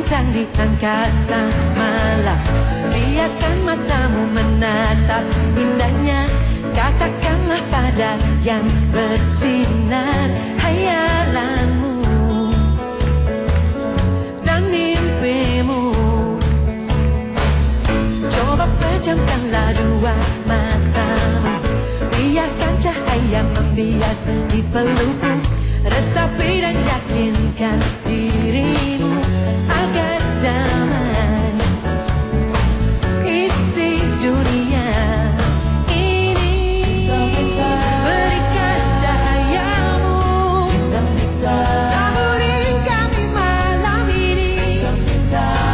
bintang di angkasa malam. Biarkan matamu menatap indahnya. Katakanlah pada yang bersinar hayalanmu dan mimpimu. Coba pejamkanlah dua matamu. Biarkan cahaya membias di pelukmu. Resapi dan yakinkan dirimu agar damai isi dunia ini. Berikan cahayamu, taburi kami malam ini.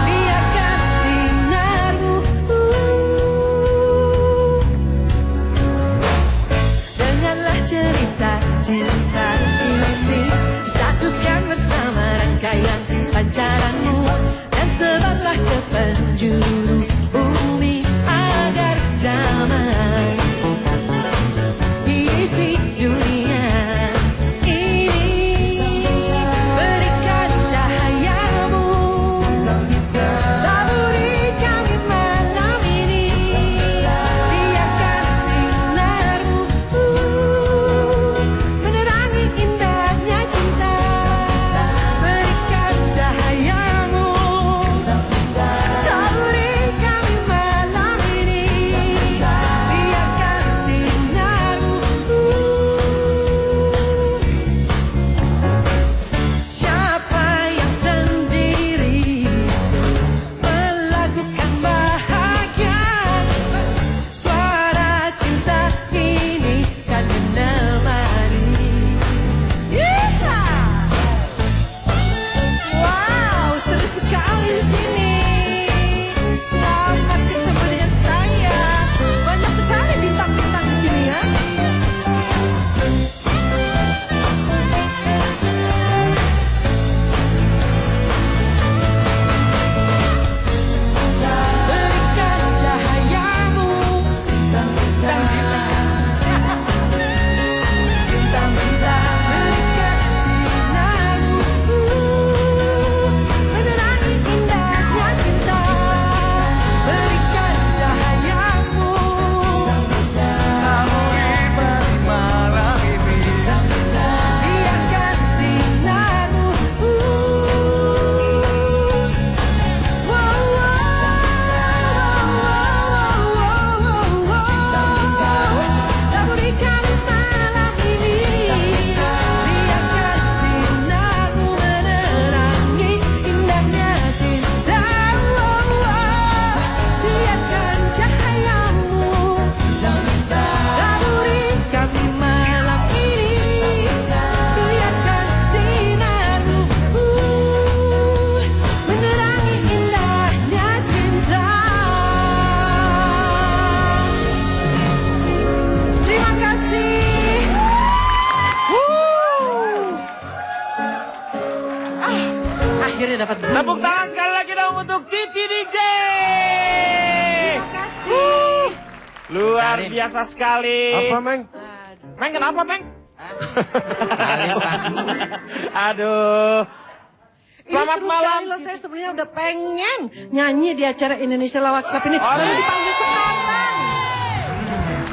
Biarkan sinarmu dengarlah cerita cinta ini. Satukan bersama rangkaian pancaranmu dan sebarlah ke penjuru bumi agar damai isi dunia ini. Berikan cahayamu, taburi kami malam ini. Biarkan sinarmu menerangi indahnya cinta. Berikan cahayamu, taburi kami malam ini. Biarkan sinarmu. Siapa yang sendiri melakukan bahagia, suara cinta ini kan menemani. Yeehaw! Wow, seru sekali di sini. Selamat ketemu dengan saya. Banyak sekali bintang-bintang di sini ya. Berikan cahayamu, bintang-bintang, bintang-bintang. Berikan sinarmu menerangi indahnya cinta. Berikan cahayamu, Taburi malam ini. biarkan sinarmu. Taburi kami malam ini. Biarkan sinarmu menerangi indahnya cinta. Biarkan cahayamu, taburi kami malam ini. Biarkan sinarmu menerangi indahnya cinta. Terima kasih. Akhirnya dapat bunyi. Tepuk tangan sekali lagi dong untuk Titi DJ. Terima kasih. Luar biasa sekali. Apa, Meng? Meng, kenapa, Meng? Kalian kan. Aduh. Ini Selamat seru malam. sekali loh, saya sebenarnya udah pengen nyanyi di acara Indonesia Lawak Club ini. Baru dipanggil sekarang.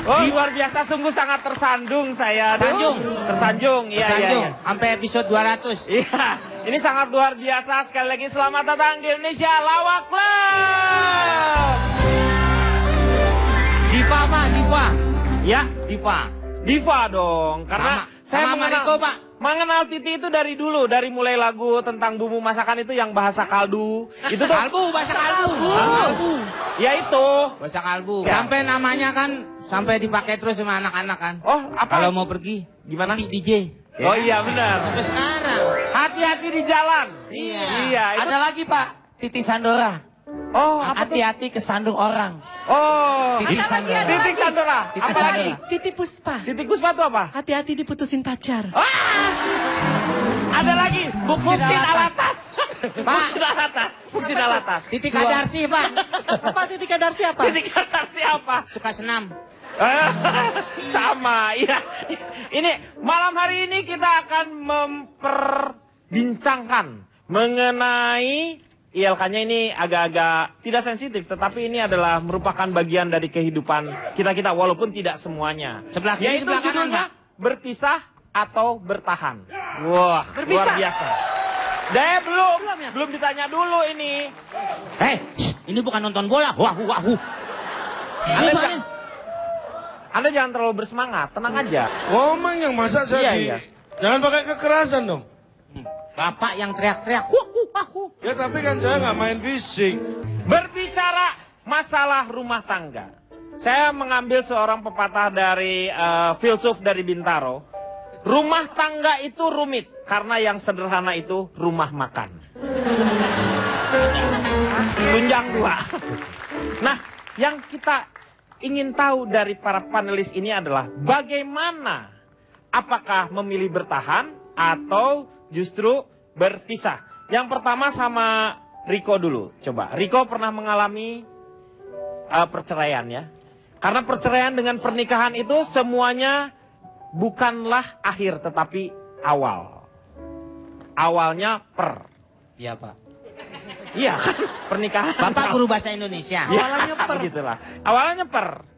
Oh, luar biasa, sungguh sangat tersandung saya. Aduh. Tersanjung. Tersanjung, iya, iya, Sanjung, iya. sampai episode 200. Iya, ini sangat luar biasa. Sekali lagi selamat datang di Indonesia Lawak Club. Diva, Pak, Diva. Ya, Diva. Diva dong. Karena saya sama Mariko, Pak. mengenal Titi itu dari dulu. Dari mulai lagu tentang bumbu masakan itu yang bahasa kaldu. Itu tuh. Kalbu, bahasa kalbu. Kalbu. Ya itu. Bahasa kalbu. Ya. Sampai namanya kan, sampai dipakai terus sama anak-anak kan. Oh, apa? Kalau mau pergi. Gimana? Titi DJ. Oh iya, benar. Sampai sekarang. Hati-hati di jalan. Iya. Iya, itu. Ada lagi Pak, Titi Sandora. Oh, apa tuh? Hati-hati kesandung orang. Oh, Titik Ada lagi, Sandora. ada Titik lagi. Sandora. Titik Apa Sandora. lagi? Titi Puspa. Titik Puspa itu apa? Hati-hati diputusin pacar. Ada lagi. Buksin Alatas. Pak. Buksin Alatas. Buksin Alatas. Titik Kadarsi, Pak. Apa Titik Kadarsi apa? Titik Alatas siapa? Suka senam. Sama, iya. Ini malam hari ini kita akan memperbincangkan mengenai ILK-nya ini agak-agak tidak sensitif, tetapi ini adalah merupakan bagian dari kehidupan kita-kita, walaupun tidak semuanya. Sebelah kiri, Yaitu sebelah kanan, judulnya Pak. berpisah atau bertahan. Wah, Berpisah. luar biasa. Deh, belum ya? belum ditanya dulu ini. Ini bukan nonton bola. Wahu, wahu. Anda, Apa ja- nih? Anda jangan terlalu bersemangat, tenang aja. Ngomong yang masa saya Iya. Jangan pakai kekerasan dong. Bapak yang teriak-teriak. Wahu, wahu. Ya tapi kan saya nggak main fisik. Berbicara masalah rumah tangga, saya mengambil seorang pepatah dari filsuf dari Bintaro. Rumah tangga itu rumit karena yang sederhana itu rumah makan. Tunjang dua. Nah, yang kita ingin tahu dari para panelis ini adalah bagaimana, apakah memilih bertahan atau justru berpisah. Yang pertama sama Riko dulu. Coba, Riko pernah mengalami perceraian ya. Karena perceraian dengan pernikahan itu semuanya bukanlah akhir tetapi awal. Awalnya Iya, Pak. Iya kan, pernikahan. Bapak guru bahasa Indonesia. Awalnya per. Gitulah. Awalnya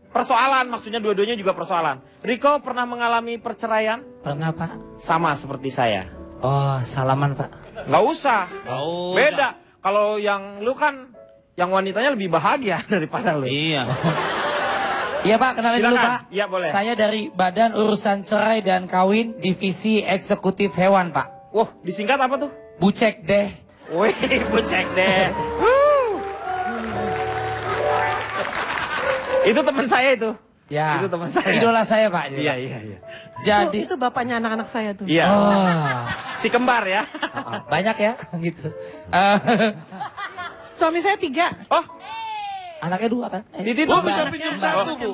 persoalan, maksudnya dua-duanya juga persoalan. Riko pernah mengalami perceraian? Pernah, Pak? Sama seperti saya. Oh, salaman, Pak. Nggak usah. Oh, Beda. Kalau yang lu kan, yang wanitanya lebih bahagia daripada lu. Iya. Iya, Pak, kenalin dulu, Silakan. Pak. Iya, boleh. Saya dari Badan Urusan Cerai dan Kawin, Divisi Eksekutif Hewan, Pak. Wah, disingkat apa tuh? Bucek deh. Wih, bucek deh. Itu teman saya itu. Ya. Itu teman saya. Idola saya, Pak. Iya, iya, iya. Jadi, Itu bapaknya anak-anak saya tuh. Iya. oh, Si kembar ya. banyak ya, gitu. Suami saya 3. Oh, Anaknya 2 kan? Titi itu Oh bisa pinjam satu bu.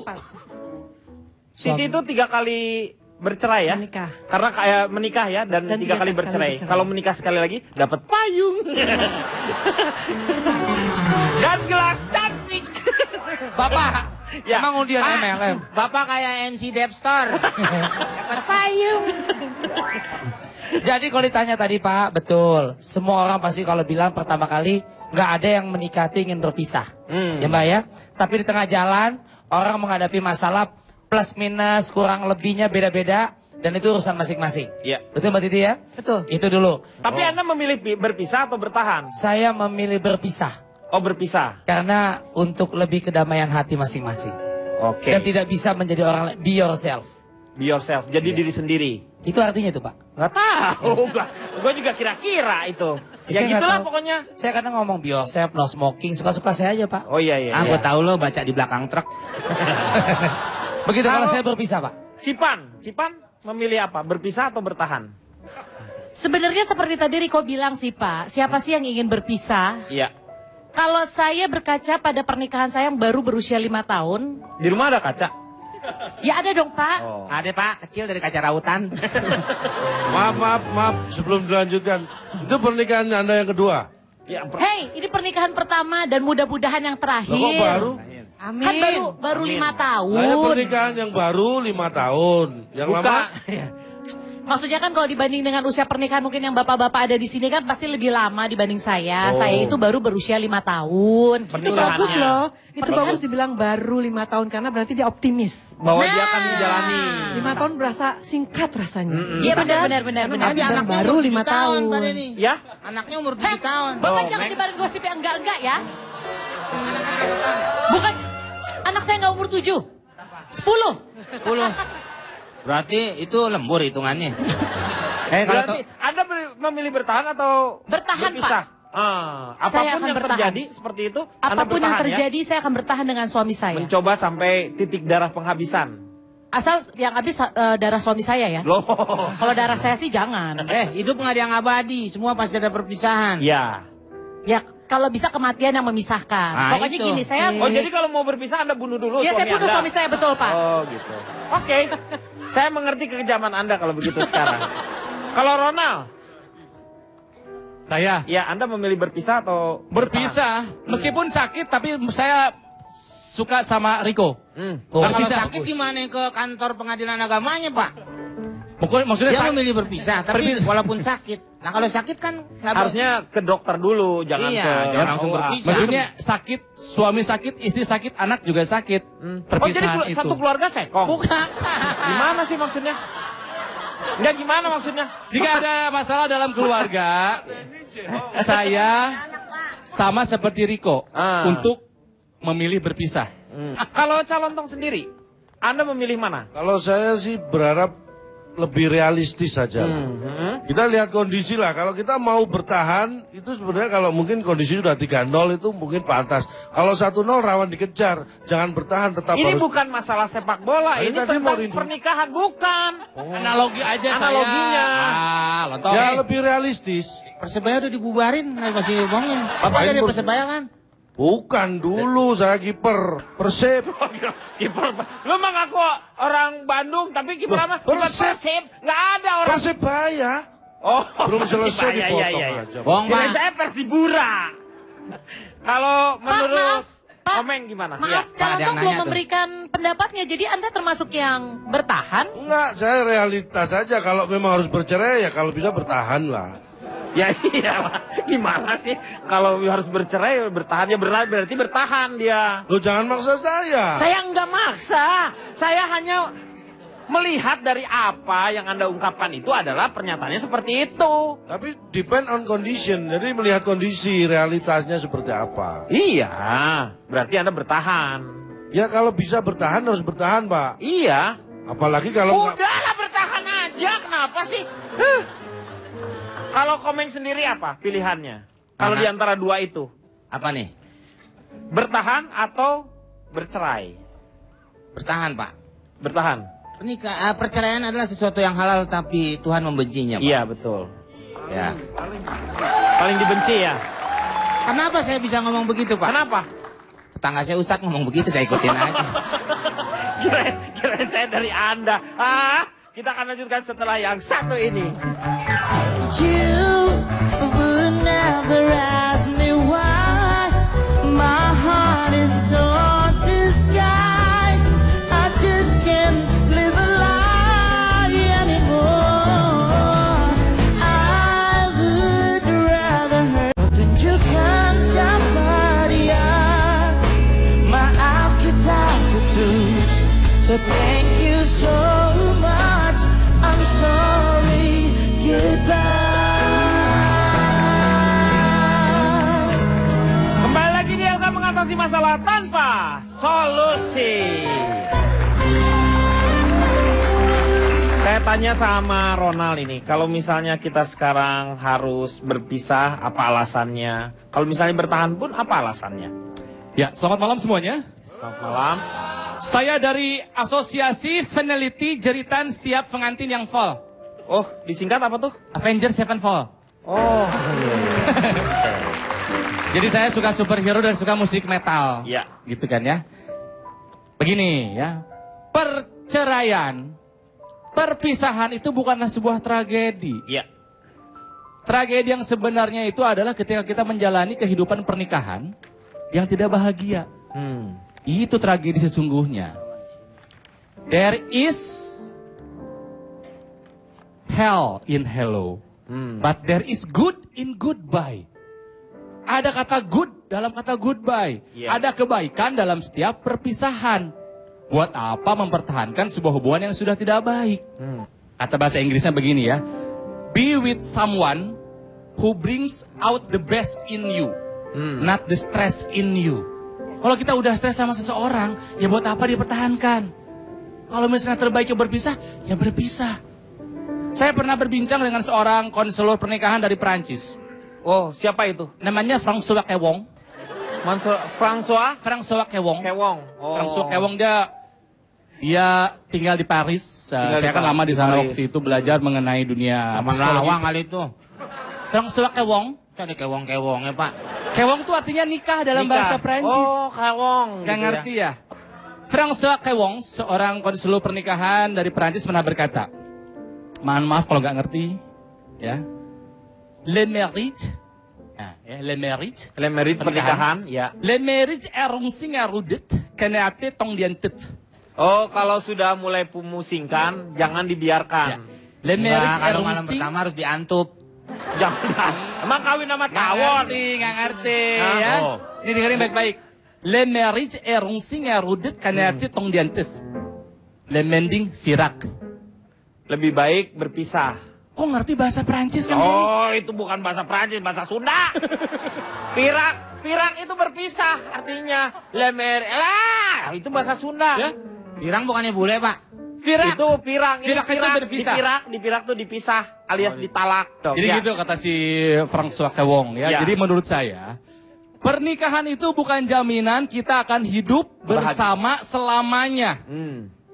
Titi itu 3 kali bercerai ya? Menikah. Karena kayak menikah ya dan 3 3 kali kali bercerai. bercerai. Kalau menikah sekali lagi dapat payung. Dan gelas cantik. Bapak, Ya. emang undian Pak, MLM? Bapak kayak MC Dep Store. Dapat payung. Jadi kalau ditanya tadi Pak, betul. Semua orang pasti kalau bilang pertama kali nggak ada yang menikah itu ingin berpisah. Ya Mbak ya. Tapi di tengah jalan orang menghadapi masalah plus minus kurang lebihnya beda-beda dan itu urusan masing-masing. Iya. Betul Mbak Titi ya? Betul. Itu dulu. Tapi Anda memilih berpisah atau bertahan? Saya memilih berpisah Oh, berpisah. karena untuk lebih kedamaian hati masing-masing. Oke. Dan tidak bisa menjadi orang lain. Be yourself. Be yourself. Jadi Iya. diri sendiri. Itu artinya itu Pak. Nggak tahu. Gua juga kira-kira itu. Ya Saya nggak gitulah tahu. pokoknya. Saya kadang ngomong be yourself, no smoking, suka-suka saya aja Pak. Oh iya iya. Ah, iya. gue tahu lo baca di belakang truk. Begitu kalau Kalau- saya berpisah Pak. Cipan memilih apa? Berpisah atau bertahan? Sebenarnya seperti tadi Riko bilang sih Pak, siapa sih yang ingin berpisah? Iya. Kalau saya berkaca pada pernikahan saya yang baru berusia 5 tahun, Di rumah ada kaca. ya ada dong Pak. Oh. Ada Pak, kecil dari kaca rautan. Maaf, sebelum dilanjutkan. Itu pernikahan Anda yang kedua? Ya, Hei, ini pernikahan pertama dan mudah-mudahan yang terakhir. Loh, kok baru? Amin. Kan baru 5 tahun. Saya pernikahan yang baru 5 tahun. Yang buka. lama? Maksudnya kan kalau dibanding dengan usia pernikahan mungkin yang bapak-bapak ada di sini kan pasti lebih lama dibanding saya. Oh. Saya itu baru berusia 5 tahun. Itu Gitu loh. bagus loh. Itu Pernikahan- bagus dibilang baru 5 tahun karena berarti dia optimis. Bahwa Nah. dia akan menjalani. 5 tahun berasa singkat rasanya. Iya Kan? benar. Karena Tapi dia bilang anaknya baru umur 5 7 tahun, tahun. Pak Denny. Ya? Anaknya umur 7 Heh, tahun. Bapak Oh, jangan Mek. dibareng gosip yang enggak ya. Anaknya berapa tahun? Bukan, anak saya nggak umur 7. 10. 10. Berarti itu lembur hitungannya. Berarti Anda memilih bertahan atau Bertahan, berpisah? Apapun Saya akan yang bertahan. terjadi seperti itu, Anda Apapun yang bertahan, ya? terjadi, saya akan bertahan dengan suami saya. Mencoba sampai titik darah penghabisan. Asal yang habis darah suami saya ya. Loh. Kalau darah saya sih jangan. Hidup nggak ada yang abadi. Semua pasti ada perpisahan. Ya. Ya kalau bisa kematian yang memisahkan. Ah, Pokoknya itu. gini, saya Oh, jadi kalau mau berpisah Anda bunuh dulu ya suami saya bunuh Anda. suami saya betul Pak. Oh, gitu. Oke. Saya mengerti kekejaman Anda kalau begitu sekarang. Kalau Ronald, Saya ya Anda memilih berpisah atau berpisah, meskipun sakit tapi saya suka sama Riko. Nah, kalau Berpisah. sakit gimana ke kantor pengadilan agamanya Pak? Maksudnya Dia sakit. memilih berpisah, tapi walaupun sakit. Nah kalau sakit kan nggak Harusnya ke dokter dulu, jangan Iya, ke jangan langsung berpisah. Maksudnya sakit, suami sakit, istri sakit, anak juga sakit. Oh, jadi Perpisahan itu. satu keluarga sekong? Bukan. Gimana sih maksudnya? Enggak gimana maksudnya? Jika ada masalah dalam keluarga, saya sama seperti Riko untuk memilih berpisah. Kalau calon tong sendiri, Anda memilih mana? Kalau saya sih berharap lebih realistis saja. Kita lihat kondisi lah. Kalau kita mau bertahan, itu sebenarnya kalau mungkin kondisi sudah 3-0 itu mungkin pantas. Kalau 1-0 rawan dikejar. Jangan bertahan, tetap Ini harus. bukan masalah sepak bola, Ini ini tadi mau tentang rindu. pernikahan, bukan. Analogi aja Analoginya. saya. Lontong. Ya lebih realistis. Persebaya udah dibubarin, masih ngomongin. Bapak Main dari Persebaya. Persebaya kan? Bukan dulu saya kiper Persib. Kiper, lu mah ngaku orang Bandung, tapi kiper apa? Kiper Persib. Persib, nggak ada orang. Persebaya. Oh, Belum selesai Persibaya, dipotong iya, iya. aja. Bohong, Kirain Pak. saya Persibura. Kalau menurut Pak. Komeng gimana? Maaf, Ya. calon ada yang tong belum nanya tuh. memberikan pendapatnya. Jadi Anda termasuk yang bertahan? Enggak, saya realitas aja. Kalau memang harus bercerai ya kalau bisa bertahan lah. Ya iya, Pak. Gimana sih? Kalau harus bercerai, bertahan ya berarti bertahan dia. Lo jangan maksa saya. Saya nggak maksa. Saya hanya melihat dari apa yang Anda ungkapkan itu adalah pernyataannya seperti itu. Tapi depend on condition. Jadi melihat kondisi realitasnya seperti apa. Iya, berarti Anda bertahan. Ya kalau bisa bertahan harus bertahan, Pak. Iya. Apalagi kalau nggak- Udahlah bertahan aja, kenapa sih? Kalau Komeng sendiri apa pilihannya? Kalau Mana? di antara dua itu, Apa nih? bertahan atau bercerai? Bertahan, Pak. Bertahan. Perceraian adalah sesuatu yang halal tapi Tuhan membencinya, Pak. Iya betul. Ya. Paling dibenci ya. Kenapa saya bisa ngomong begitu, Pak? Kenapa? Tetangga saya Ustadz ngomong begitu, saya ikutin aja. Kirain saya dari Anda. Kita akan lanjutkan setelah yang satu ini. You would never ask me why my heart is so disguised. I just can't live a lie anymore. I would rather hurt tunjukkan siapa dia. Maaf kita putus, so thank you so much. I'm sorry, goodbye. Kembali lagi di LK mengatasi masalah tanpa solusi. Saya tanya sama Ronald ini, kalau misalnya kita sekarang harus berpisah, apa alasannya? Kalau misalnya bertahan pun, apa alasannya? Ya, selamat malam semuanya. Selamat malam. Saya dari Asosiasi Peneliti Jeritan Setiap Pengantin yang Fall. Oh, disingkat apa tuh? Avenger Sevenfold. Oh, Jadi saya suka superhero dan suka musik metal. iya. Gitu kan ya. Begini ya. Perceraian, perpisahan itu bukanlah sebuah tragedi. Iya. Tragedi yang sebenarnya itu adalah ketika kita menjalani kehidupan pernikahan yang tidak bahagia. Itu tragedi sesungguhnya. There is hell in hello. But there is good in goodbye. Ada kata good dalam kata goodbye. Iya. Ada kebaikan dalam setiap perpisahan. Buat apa mempertahankan sebuah hubungan yang sudah tidak baik? Kata bahasa Inggrisnya begini ya. Be with someone who brings out the best in you. Not the stress in you. Kalau kita udah stres sama seseorang, ya buat apa dipertahankan? Kalau misalnya terbaiknya berpisah, ya berpisah. Saya pernah berbincang dengan seorang konselor pernikahan dari Perancis. Oh, siapa itu? Namanya François Kewong. François François Kewong. Kewong. Oh. François Kewong dia tinggal di Paris. Tinggal Saya di kan lama di sana Paris. waktu itu belajar mengenai dunia Taman psikologi. Lawang kali itu. François Kewong. Ada kewong-kewong ya, Pak. Kewong itu artinya nikah dalam Nikah. bahasa Perancis. Oh, Kewong. Gak gitu ngerti ya? François Kewong, seorang konselor pernikahan dari Perancis pernah berkata, mohon maaf kalau gak ngerti, ya. Le marriage, le marriage, Le merit pernikahan, ya. le marriage erungsing erudet, kenate tong dientet. Oh, kalau sudah mulai memusingkan, jangan dibiarkan. Le Enggak, marriage kalau malam erungsing, pertama harus diantup. Jangan. Emang kawin sama tawon? Nggak ngerti Ah, ya. oh. Ini dengerin baik-baik. Le marriage est ronsing et rudet kanati tong diantes. Le mending firak. Lebih baik berpisah. Kok ngerti bahasa Prancis kan Denny? Oh, itu bukan bahasa Prancis, bahasa Sunda. Pirak itu berpisah, artinya lah, itu bahasa Sunda. Ya? Pirang bukannya bule, Pak. Firak. Itu pirang, ini Pirak itu berpisah. Dipirak tuh dipisah, alias ditalak. Dong. Jadi Ya. gitu kata si François Kewong ya. Ya. Jadi menurut saya pernikahan itu bukan jaminan kita akan hidup bersama selamanya.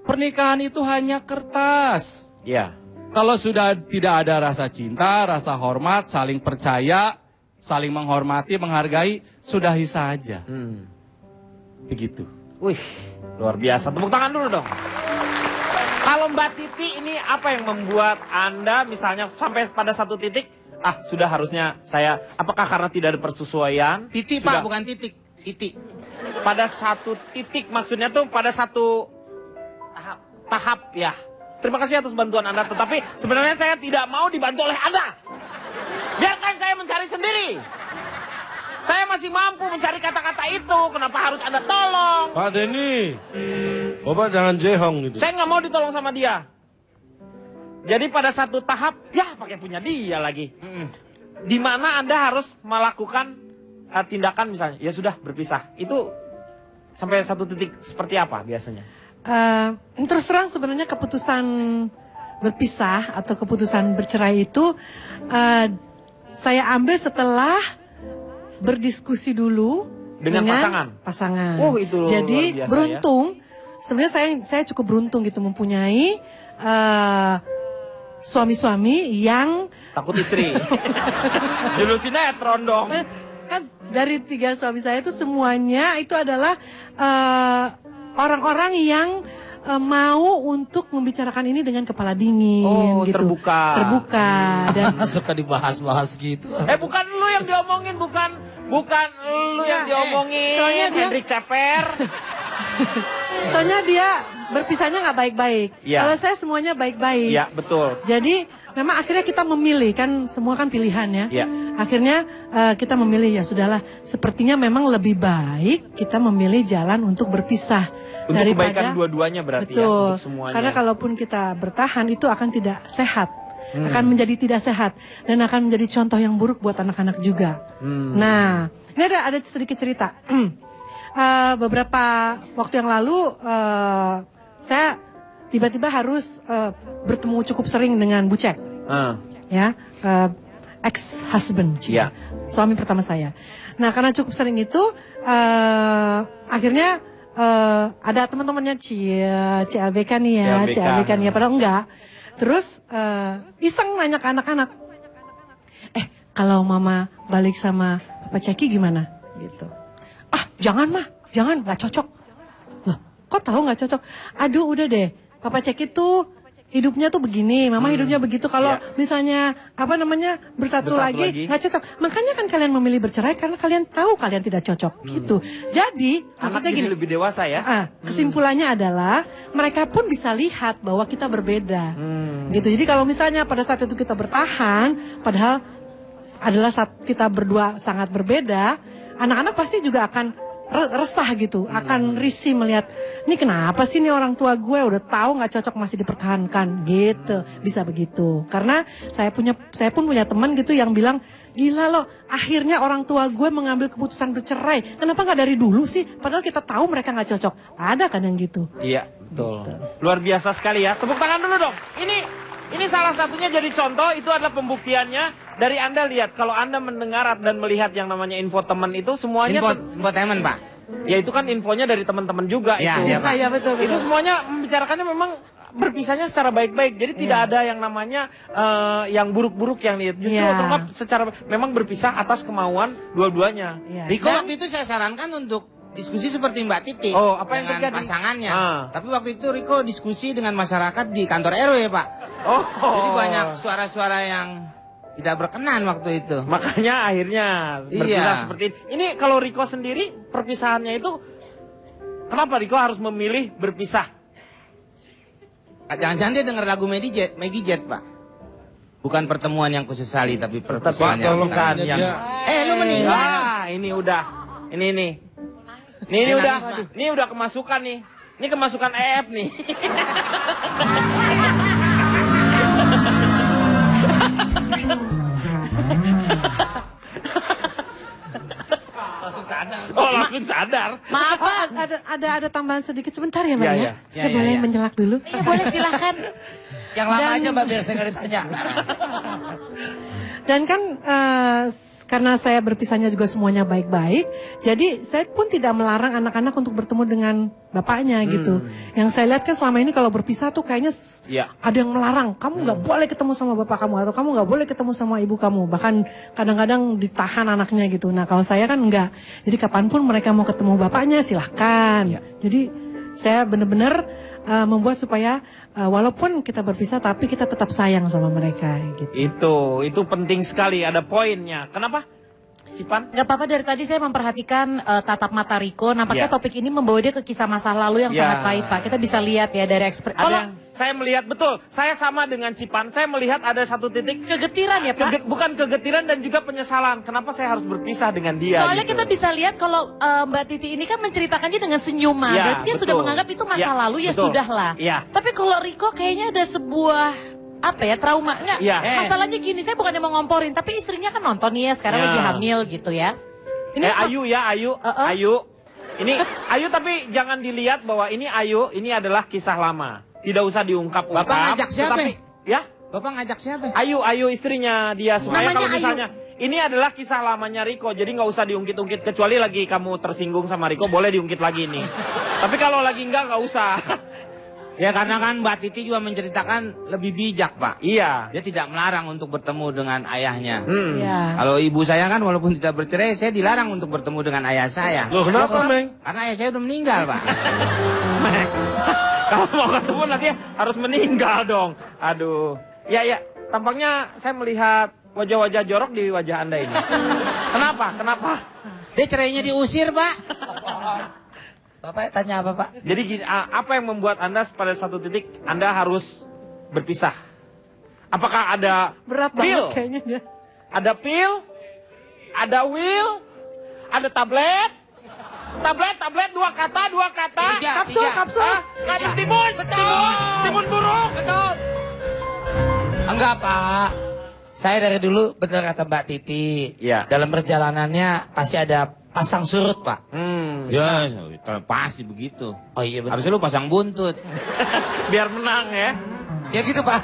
Pernikahan itu hanya kertas. Ya. Kalau sudah tidak ada rasa cinta, rasa hormat, saling percaya, saling menghormati, menghargai, sudahi saja. Begitu. Wih, luar biasa. Tepuk tangan dulu dong. Kalau Mbak Titi ini apa yang membuat Anda misalnya sampai pada satu titik, sudah harusnya saya, apakah karena tidak ada persesuaian? Titik, Sudah- Pak, bukan titik. Titik. Pada satu titik maksudnya tuh pada satu tahap ya. Terima kasih atas bantuan Anda, tetapi sebenarnya saya tidak mau dibantu oleh Anda. Biarkan saya mencari sendiri. Saya masih mampu mencari kata-kata itu, kenapa harus Anda tolong? Pak Denny, Bapak jangan jehong gitu. Saya nggak mau ditolong sama dia. Jadi pada satu tahap, ya pakai punya dia lagi. Di mana Anda harus melakukan tindakan misalnya, ya sudah berpisah. Itu sampai satu titik seperti apa biasanya? Terus terang sebenarnya keputusan berpisah atau keputusan bercerai itu saya ambil setelah berdiskusi dulu Dengan pasangan. Oh, itu Jadi luar biasa, beruntung. Sebenarnya saya cukup beruntung gitu mempunyai suami-suami yang Takut istri. Judul sinetron dong. kan dari 3 suami saya itu semuanya itu adalah orang-orang yang mau untuk membicarakan ini dengan kepala dingin Oh, gitu. terbuka. Dan Suka dibahas-bahas gitu. Bukan lu yang diomongin, bukan lu yang diomongin. soalnya dia- Hendrik Ceper. soalnya dia berpisahnya nggak baik-baik. Iya. Kalau saya semuanya baik-baik. Iya, betul. Jadi memang akhirnya kita memilih kan semua kan pilihan ya. Iya. Akhirnya kita memilih ya sudahlah. Sepertinya memang lebih baik kita memilih jalan untuk berpisah. Untuk kebaikan dua-duanya berarti ya, betul. untuk semuanya. Karena kalaupun kita bertahan itu akan tidak sehat. Akan menjadi tidak sehat dan akan menjadi contoh yang buruk buat anak-anak juga. Nah, ini ada sedikit cerita. Beberapa waktu yang lalu saya tiba-tiba harus bertemu cukup sering dengan Bu Cek. Ya, ex husband, Iya. suami pertama saya. Nah, karena cukup sering itu akhirnya ada teman-temannya CLBK nih ya, CLBK nih ya, padahal enggak. Terus iseng nanya ke anak-anak, kalau mama balik sama Papa Ceki gimana? Gitu. Jangan mah, jangan, nggak cocok. Loh, kok tahu nggak cocok? Aduh, udah deh, Papa Ceki tuh hidupnya tuh begini, mama hidupnya begitu. Kalau misalnya bersatu lagi nggak cocok. Makanya kan kalian memilih bercerai karena kalian tahu kalian tidak cocok gitu. Jadi Anak maksudnya jadi gini, lebih dewasa ya. kesimpulannya adalah mereka pun bisa lihat bahwa kita berbeda. Gitu. Jadi kalau misalnya pada saat itu kita bertahan, padahal adalah saat kita berdua sangat berbeda, anak-anak pasti juga akan resah gitu, akan risih melihat ini kenapa sih nih orang tua gue udah tahu nggak cocok masih dipertahankan gitu, bisa begitu. Karena saya pun punya teman gitu yang bilang, gila loh, akhirnya orang tua gue mengambil keputusan bercerai, kenapa nggak dari dulu sih? Padahal kita tahu mereka nggak cocok. Ada kan yang gitu. Iya, betul. Luar biasa sekali ya. Tepuk tangan dulu dong. Ini salah satunya jadi contoh, itu adalah pembuktiannya. Dari Anda lihat, kalau Anda mendengar dan melihat yang namanya infotainment itu semuanya... Infotainment, Pak. Ya itu kan infonya dari teman-teman juga Ya, itu. ya, Pak. Iya, betul. Itu semuanya membicarakannya memang berpisahnya secara baik-baik. Jadi tidak ada yang namanya yang buruk-buruk yang lihat. Justru terungkap secara memang berpisah atas kemauan dua-duanya. Iya. Riko Dan- waktu itu saya sarankan untuk diskusi seperti Mbak Titi Oh, apa yang dengan terjadi? pasangannya. Tapi waktu itu Riko diskusi dengan masyarakat di kantor RW, Pak. Oh. Jadi banyak suara-suara yang tidak berkenan waktu itu. Makanya akhirnya berpisah Iya. seperti ini. Ini kalau Riko sendiri perpisahannya itu kenapa Riko harus memilih berpisah? Jangan-jangan dia denger lagu Maggie Jet, Pak. Bukan pertemuan yang kusesali, tapi Pak, perpisahan yang tolong Bukan tanya yang- dia. lu meninggal. Ah, ini udah. Ini Dia udah. nangis, Pak. Ini udah kemasukan nih. Ini kemasukan EF nih. Langsung sadar. Oh, langsung sadar. Maaf Oh, Pak. ada tambahan sedikit sebentar ya Mbak Iya, ya? iya. Saya Iya, boleh iya. menjelak dulu? Iya boleh silahkan. Yang lama Dan- aja Mbak biar saya nggak ditanya. Dan kan karena saya berpisahnya juga semuanya baik-baik, jadi saya pun tidak melarang anak-anak untuk bertemu dengan bapaknya gitu. Yang saya lihat kan selama ini kalau berpisah tuh kayaknya Iya. ada yang melarang, kamu nggak boleh ketemu sama bapak kamu atau kamu nggak boleh ketemu sama ibu kamu, bahkan kadang-kadang ditahan anaknya gitu. Nah kalau saya kan enggak, jadi kapanpun mereka mau ketemu bapaknya silahkan. Jadi saya benar-benar membuat supaya walaupun kita berpisah tapi kita tetap sayang sama mereka gitu. Itu penting sekali, ada poinnya. Kenapa? Cipan? Gak apa-apa, dari tadi saya memperhatikan tatap mata Riko. Nampaknya Iya. topik ini membawa dia ke kisah masa lalu yang Iya. sangat pahit Pak. Kita bisa lihat ya dari ekspresi. Saya melihat betul. Saya sama dengan Cipan. Saya melihat ada satu titik Kegetiran ya Pak. bukan kegetiran dan juga penyesalan. Kenapa saya harus berpisah dengan dia? Soalnya gitu. kita bisa lihat kalau Mbak Titi ini kan menceritakannya dengan senyuman. Ya, Berarti dia sudah betul. menganggap itu masa Ya, lalu ya betul. sudahlah. Ya. Tapi kalau Riko kayaknya ada sebuah apa ya trauma enggak? Ya. Masalahnya gini, saya bukannya mau ngomporin, tapi istrinya kan nonton nih ya sekarang Ya. lagi hamil gitu ya. Ini pas- Ayu ya, Ayu. Ayu. Ini Ayu tapi jangan dilihat bahwa ini Ayu, ini adalah kisah lama. Tidak usah diungkap-ungkap. Bapak ngajak siapa? tetapi- Ya? Bapak ngajak siapa? Ayu istrinya dia supaya Namanya kalau Ayu. misalnya ini adalah kisah lamanya Riko, jadi nggak usah diungkit-ungkit kecuali lagi kamu tersinggung sama Riko boleh diungkit lagi nih. Tapi kalau lagi nggak usah. Ya karena kan Mbak Titi juga menceritakan lebih bijak Pak. Iya. Dia tidak melarang untuk bertemu dengan ayahnya. Ya. Kalau ibu saya kan walaupun tidak bercerai, saya dilarang untuk bertemu dengan ayah saya. Loh kenapa Meng? Karena ayah saya udah meninggal Pak. Kalau mau ketemu nanti harus meninggal dong. Aduh. Ya, tampaknya saya melihat wajah-wajah jorok di wajah Anda ini. Kenapa? Dia cerainya diusir Pak. Bapak tanya apa Pak? Jadi gini, apa yang membuat Anda pada satu titik Anda harus berpisah? Apakah ada Berat pil? banget kayaknya dia. Ada pil? Ada will? Ada tablet? Tablet, dua kata. Kapsul. Ada timun? Timun burung? Betul. Enggak Pak. Saya dari dulu benar kata Mbak Titi. Iya. Dalam perjalanannya pasti ada pasang surut Pak. Ya, pasti begitu. Oh iya benar. Harusnya lu pasang buntut. Biar menang ya. Ya gitu Pak.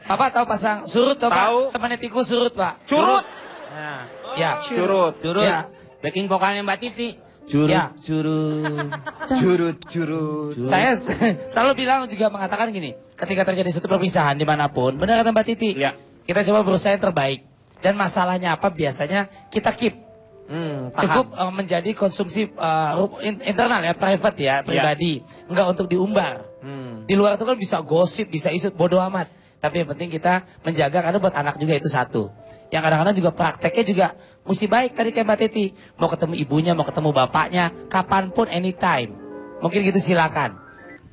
Bapak tahu pasang surut toh Tahu. Pak? Temannya tikus surut Pak. Curut. Nah, Ya. curut. Curut. Ya. Backing vokalnya Mbak Titi. Ya. Curut. Saya selalu bilang juga mengatakan gini, ketika terjadi satu perpisahan dimanapun, benar kata Mbak Titi, Ya. kita coba berusaha yang terbaik. Dan masalahnya apa? Biasanya kita keep. Cukup menjadi konsumsi internal ya, private ya, pribadi. Enggak untuk diumbar. Di luar itu kan bisa gosip, bisa isu, bodoh amat. Tapi yang penting kita menjaga, karena buat anak juga itu satu. Yang kadang-kadang juga prakteknya juga mesti baik tadi kayak Mbak Titi. Mau ketemu ibunya, mau ketemu bapaknya, kapanpun, anytime. Mungkin gitu silakan.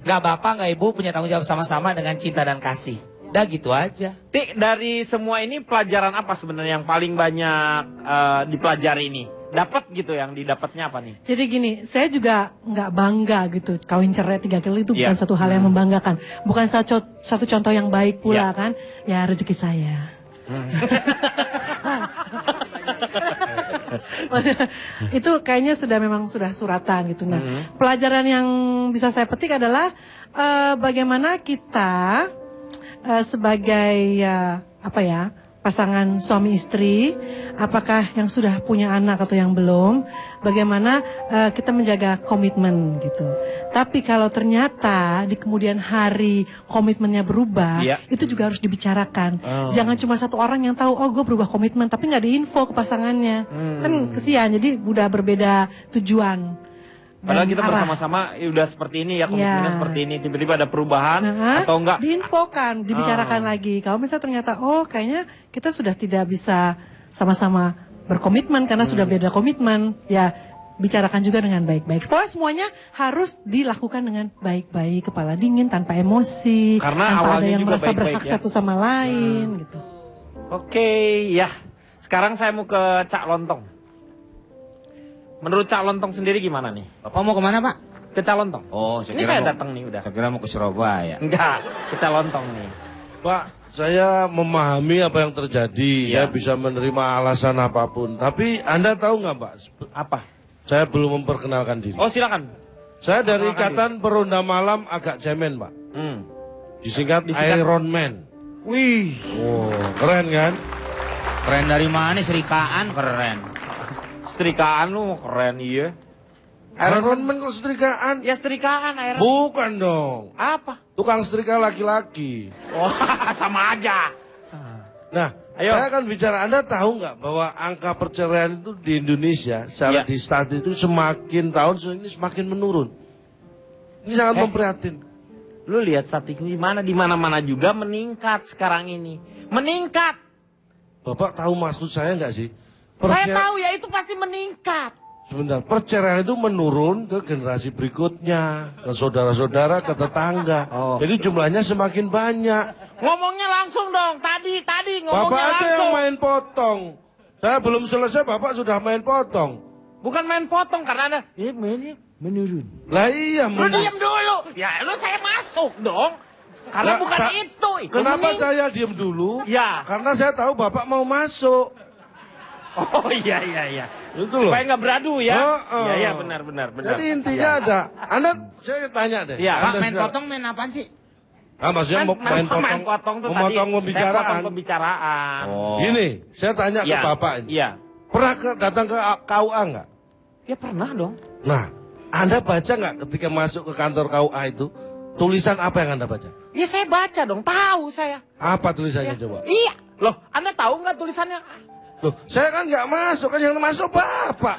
Nggak bapak, nggak ibu, punya tanggung jawab sama-sama dengan cinta dan kasih. Udah gitu aja. Tik, dari semua ini pelajaran apa sebenarnya yang paling banyak dipelajari ini? Dapat gitu, yang didapatnya apa nih? Jadi gini, saya juga nggak bangga gitu. Kawin cerai 3 kali itu bukan Iya. satu hal yang membanggakan. Bukan satu contoh yang baik pula Iya. kan. Ya rezeki saya. Itu kayaknya memang sudah suratan gitu. Nah, pelajaran yang bisa saya petik adalah bagaimana kita sebagai pasangan suami istri, apakah yang sudah punya anak atau yang belum, bagaimana kita menjaga komitmen gitu. Tapi kalau ternyata di kemudian hari komitmennya berubah, Iya. itu juga harus dibicarakan. Jangan cuma satu orang yang tahu, oh gue berubah komitmen, tapi nggak diinfo ke pasangannya. Kan kesian, jadi udah berbeda tujuan. Padahal dan kita arah. bersama-sama udah seperti ini ya, komitmennya Ya. seperti ini. Tiba-tiba ada perubahan atau enggak? Diinfokan, dibicarakan lagi. Kalau misalnya ternyata, oh kayaknya kita sudah tidak bisa sama-sama berkomitmen karena sudah beda komitmen, ya bicarakan juga dengan baik-baik. Pokoknya semuanya harus dilakukan dengan baik-baik, kepala dingin, tanpa emosi, Karena tanpa ada awalnya yang juga merasa baik-baik berhak ya. satu sama lain gitu. Oke, ya. Sekarang saya mau ke Cak Lontong. Menurut Cak Lontong sendiri gimana nih? Bapak mau kemana, Pak? Ke Cak Lontong. Oh, Ini saya datang nih udah. Saya kira mau ke Surabaya. Enggak, ke Cak Lontong nih. Pak, saya memahami apa yang terjadi. Ya. Saya bisa menerima alasan apapun. Tapi Anda tahu nggak, Pak? Apa? Saya belum memperkenalkan diri. Oh, silakan. Saya dari perkenalkan Ikatan Peronda Malam agak cemen, Pak. Disingkat Disingkat- Iron Man. Wih, Oh, keren kan? Keren dari mana? Serikaan keren. setrikaan lu keren iya. Iron Man kok setrikaan? Ya setrikaan air. Bukan dong. Apa? Tukang setrika laki-laki. Wah, sama aja. Nah, Ayo. saya akan bicara. Anda tahu nggak bahwa angka perceraian itu di Indonesia secara Iya. di statistik itu semakin tahun ini semakin menurun. Ini sangat memprihatinkan. Lu lihat statistik di mana juga meningkat sekarang ini. Meningkat. Bapak tahu maksud saya nggak sih? Saya tahu ya itu pasti meningkat. Sebentar, perceraian itu menurun ke generasi berikutnya, ke saudara-saudara, ke tetangga. Oh. Jadi jumlahnya semakin banyak. Ngomongnya langsung dong. Tadi ngomongnya Bapak aja langsung. yang main potong. Saya belum selesai, Bapak sudah main potong. Bukan main potong karena ada ini menurun. Lah iya, Lu diam dulu. Ya, lu saya masuk dong. Karena Lah, bukan itu Kenapa meningkat. saya diam dulu? Ya. Karena saya tahu Bapak mau masuk. Oh iya. Itu loh. Supaya nggak beradu ya. Heeh. Iya benar. Jadi intinya ada. Anda, saya tanya deh. Iya. Pak, Anda main sekarang- potong main apaan sih? Ah, maksudnya main potong, tuh memotong tadi. pembicaraan. Saya potong pembicaraan. Gini, saya tanya ke Iya, Bapak ini. Iya. Pernah datang ke KUA nggak? Ya pernah dong. Nah, Anda baca nggak ketika masuk ke kantor KUA itu? Tulisan apa yang Anda baca? Ya saya baca dong, tahu saya. Apa tulisannya Ya. coba? Iya. Loh, Anda tahu nggak tulisannya? Loh, saya kan nggak masuk, kan yang masuk Bapak.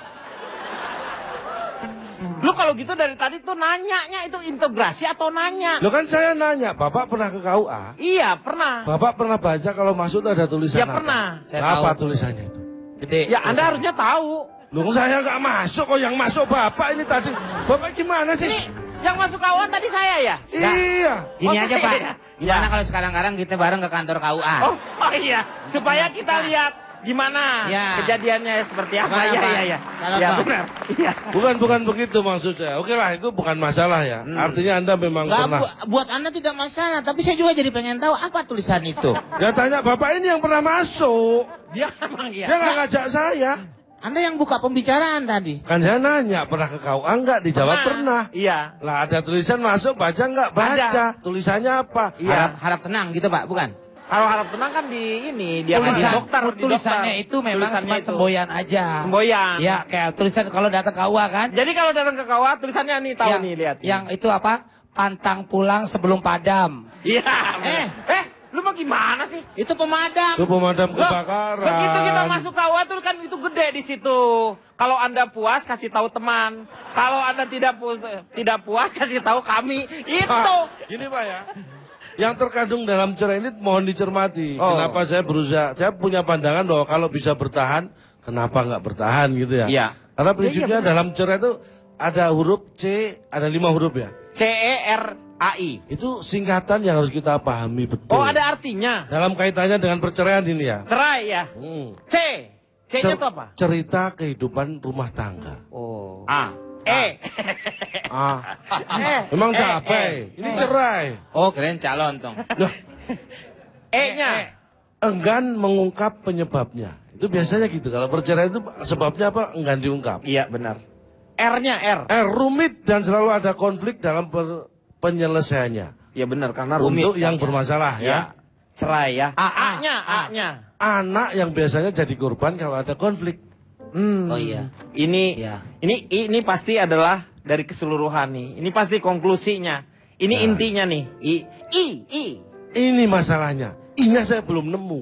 Lu kalau gitu dari tadi tuh nanyanya itu integrasi atau nanya? Loh kan saya nanya, Bapak pernah ke KUA? Iya, pernah. Bapak pernah baca kalau masuk tuh ada tulisan Ya apa? pernah. Saya Apa tahu. tulisannya itu? Gede. Ya Anda harusnya tahu. Loh saya nggak masuk, kok yang masuk Bapak ini tadi. Bapak gimana sih? Ini yang masuk kawan tadi saya ya? Iya. Gini Oh, aja, saya Pak. ya? Gimana Ya. kalau sekarang-kadang kita bareng ke kantor KUA? Oh iya, supaya kita lihat gimana Ya. kejadiannya seperti apa. Gimana, Iya, Pak? iya. Kalau Ya Pak. benar. Iya. Bukan begitu maksud saya. Oke lah, itu bukan masalah ya. Artinya Anda memang Nggak, pernah. buat Anda tidak masalah, tapi saya juga jadi pengen tahu apa tulisan itu. Ya tanya Bapak ini yang pernah masuk. Dia emang iya. Dia nggak ngajak saya. Anda yang buka pembicaraan tadi. Kan saya nanya, pernah ke KUA nggak? Dijawab pernah. Iya. Lah ada tulisan masuk, baca nggak? Baca. Ada. Tulisannya apa? Iya. Harap tenang gitu, Pak, bukan? Kalau harap tenang kan di ini dia Tulisan, dokter. di tulisannya dokter. itu memang Tulisannya cuma itu. semboyan aja. Semboyan. Ya, kayak tulisan kalau datang ke KUA kan. Jadi kalau datang ke kawah tulisannya nih tahu yang, nih lihat. Yang itu apa? Pantang pulang sebelum padam. Iya. Lu mau gimana sih? Itu pemadam. Itu pemadam Loh, kebakaran. begitu kita masuk kawah tuh kan itu gede di situ. Kalau Anda puas kasih tahu teman. Kalau Anda tidak puas kasih tahu kami. Itu. Pak, gini Pak ya. Yang terkandung dalam cerai ini mohon dicermati. Oh. Kenapa saya berusaha? Saya punya pandangan bahwa kalau bisa bertahan, kenapa nggak bertahan gitu ya? Iya. Karena prinsipnya benar. dalam cerai itu ada huruf C, ada 5 huruf ya. CERAI. Itu singkatan yang harus kita pahami betul. Oh ada artinya. Dalam kaitannya dengan perceraian ini ya. Cerai ya. Hmm. C-nya itu apa? Cerita kehidupan rumah tangga. Oh. A. Memang capek. Ini cerai. Oh, keren calon, Tong. Loh, E-nya. enggan mengungkap penyebabnya. Itu biasanya gitu. Kalau perceraian itu sebabnya apa? Enggan diungkap. Iya benar. R-nya R. Rumit dan selalu ada konflik dalam penyelesaiannya. Iya benar karena rumit. Untuk yang bermasalah ya. Cerai ya. A-nya. Anak yang biasanya jadi korban kalau ada konflik. Oh iya. Ini Iya. ini pasti adalah dari keseluruhan nih. Ini pasti konklusinya. Ini intinya nih. I. Ini masalahnya. I-nya saya belum nemu.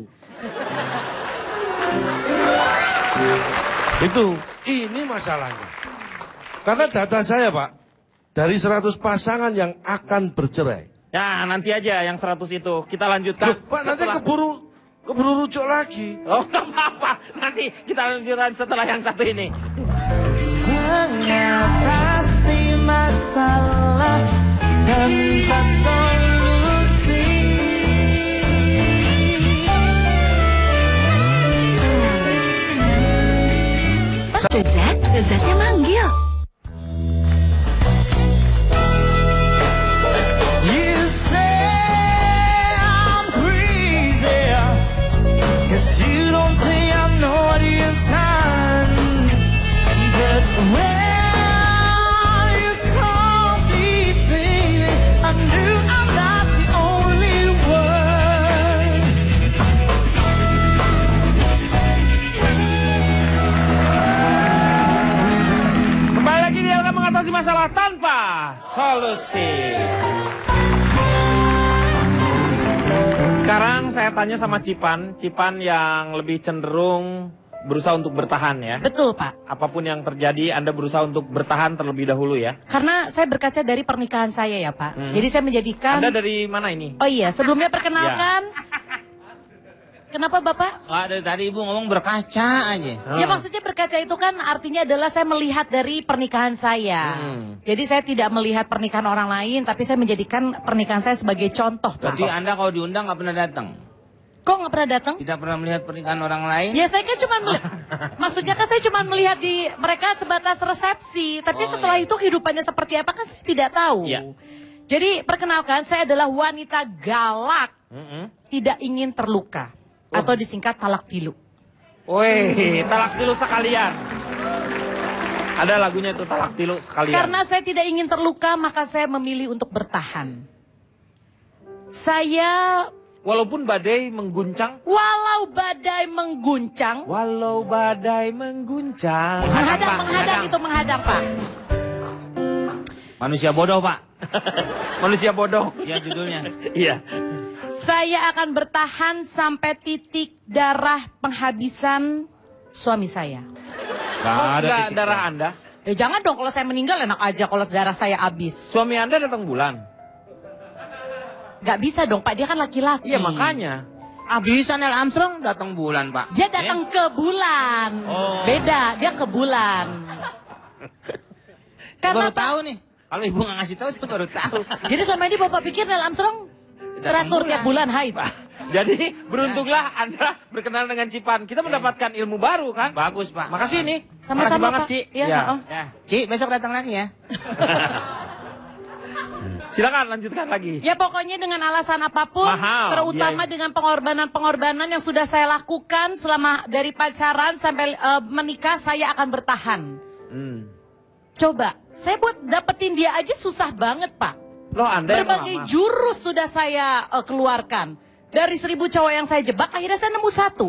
Itu, ini masalahnya. Karena data saya Pak, dari 100 pasangan yang akan bercerai. Ya nanti aja yang 100 itu kita lanjutkan. Loh, Pak nanti setelah- keburu rujuk lagi. Oh nggak apa-apa. Nanti kita lanjutkan setelah yang satu ini. Mengatasi masalah tanpa solusi. Lezatnya manggil. You say I'm crazy, 'cause you don't think I know what you've done. But when you call me baby, I knew I'm not the only one. Kembali lagi dia akan mengatasi masalah tanpa solusi. Sekarang saya tanya sama Cipan yang lebih cenderung berusaha untuk bertahan ya. Betul, Pak. Apapun yang terjadi, Anda berusaha untuk bertahan terlebih dahulu ya. Karena saya berkaca dari pernikahan saya ya, Pak. Jadi saya menjadikan... Anda dari mana ini? Oh iya, sebelumnya perkenalkan. Kenapa Bapak? Dari tadi Ibu ngomong berkaca aja. Ya maksudnya berkaca itu kan artinya adalah saya melihat dari pernikahan saya. Jadi saya tidak melihat pernikahan orang lain, tapi saya menjadikan pernikahan saya sebagai contoh. Berarti Anda kalau diundang nggak pernah datang? Kok nggak pernah datang? Tidak pernah melihat pernikahan orang lain? Ya saya kan cuma maksudnya kan saya cuma melihat di mereka sebatas resepsi, tapi setelah itu kehidupannya seperti apa kan saya tidak tahu. Ya. Jadi perkenalkan saya adalah wanita galak, tidak ingin terluka atau disingkat talak tilu. Woi, talak tilu sekalian. Ada lagunya itu talak tilu sekalian. Karena saya tidak ingin terluka, maka saya memilih untuk bertahan. Saya walaupun badai mengguncang. Walau badai mengguncang. Walau badai mengguncang. Menghadang itu menghadang, Pak. Manusia bodoh, Pak. Manusia bodoh. Ya judulnya. Iya. Saya akan bertahan sampai titik darah penghabisan suami saya. Enggak darah Anda? Jangan dong, kalau saya meninggal enak aja kalau darah saya habis. Suami Anda datang bulan? Gak bisa dong, Pak, dia kan laki-laki. Iya makanya. Bisa Neil Armstrong datang bulan, Pak. Dia datang ke bulan. Beda, dia ke bulan. Baru tahu nih. Kalau Ibu nggak ngasih tahu, saya baru tahu. Jadi selama ini Bapak pikir Neil Armstrong teratur tiap bulan haid? Jadi beruntunglah Anda berkenalan dengan Cipan. Kita mendapatkan ilmu baru kan? Bagus, Pak. Makasih nih. Sama-sama, Makasih banget, Pak. Ci. Ya. Ya. Ci, besok datang lagi ya. Silakan lanjutkan lagi. Ya pokoknya dengan alasan apapun, Mahal, terutama dengan pengorbanan-pengorbanan yang sudah saya lakukan selama dari pacaran sampai menikah, saya akan bertahan. Coba, saya buat dapetin dia aja susah banget, Pak. Loh, Anda berbagai jurus sudah saya keluarkan. Dari 1000 cowok yang saya jebak, akhirnya saya nemu 1.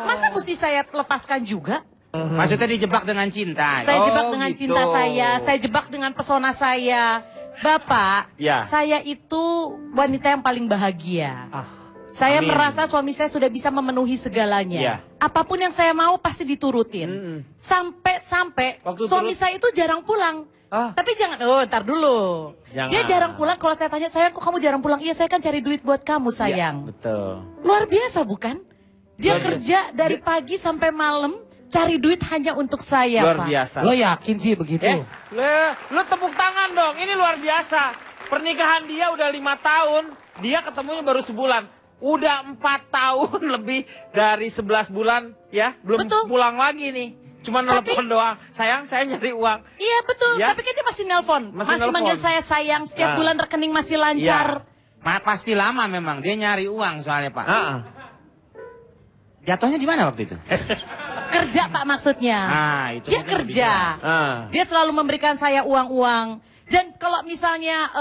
Masa mesti saya lepaskan juga? Maksudnya dijebak dengan cinta. Saya jebak dengan cinta saya jebak dengan pesona saya. Bapak, saya itu wanita yang paling bahagia. Saya merasa suami saya sudah bisa memenuhi segalanya. Apapun yang saya mau pasti diturutin. Sampai suami saya itu jarang pulang. Tapi jangan, ntar dulu. Dia jarang pulang, kalau saya tanya, sayang kok kamu jarang pulang? Iya, saya kan cari duit buat kamu, sayang. Betul. Luar biasa bukan? Dia kerja dari pagi sampai malam, cari duit hanya untuk saya, luar Pak. biasa. Lo yakin sih begitu? Lo tepuk tangan dong, ini luar biasa. Pernikahan dia udah 5 tahun, dia ketemunya baru sebulan. Udah 4 tahun lebih dari 11 bulan ya, belum pulang lagi nih. Cuma nelfon doang, sayang saya nyari uang. Iya betul, tapi kan dia masih nelpon. Masih manggil saya sayang, setiap bulan rekening masih lancar. Pasti lama memang, dia nyari uang soalnya Pak. Jatuhnya di mana waktu itu? Kerja Pak maksudnya. Itu dia kerja. Dia selalu memberikan saya uang-uang. Dan kalau misalnya